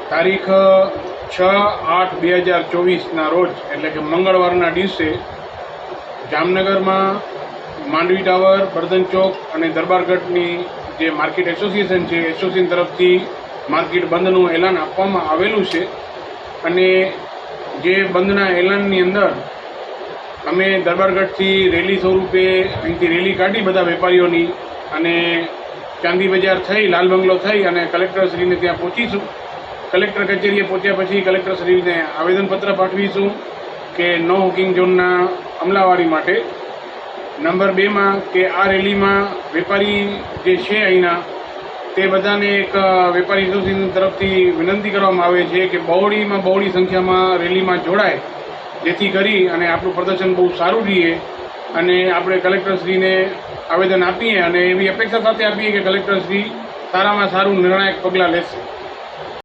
તારીખ 6/8/2024 રોજ એટલે કે મંગળવારના દિવસે જામનગરમાં માંડવી ટાવર, બર્ધન ચોક અને દરબારગઢની જે માર્કેટ એસોસિએશન છે, એસોસિએશન તરફથી માર્કેટ બંધનું એલાન આપવામાં આવેલું છે. અને જે બંધના એલાનની અંદર અમે દરબારગઢથી રેલી સ્વરૂપે અહીંથી રેલી કાઢી બધા વેપારીઓની અને ચાંદી બજાર થઈ, લાલ બંગલો થઈ અને કલેક્ટરશ્રીને ત્યાં પહોંચીશું. કલેક્ટર કચેરીએ પહોંચ્યા પછી કલેક્ટરશ્રીને આવેદનપત્ર પાઠવીશું કે નો હોકિંગ ઝોનના અમલાવારી માટે. નંબર 2માં કે આ રેલીમાં વેપારી જે છે અહીંના તે બધાને એક વેપારી એસોસિએશન તરફથી વિનંતી કરવામાં આવે છે કે બહોળી સંખ્યામાં રેલીમાં જોડાય, જેથી કરી અને આપણું પ્રદર્શન બહુ સારું રહીએ અને આપણે કલેક્ટરશ્રીને આવેદન આપીએ અને એવી અપેક્ષા સાથે આપીએ કે કલેક્ટરશ્રી સારામાં સારું નિર્ણાયક પગલાં લેશે.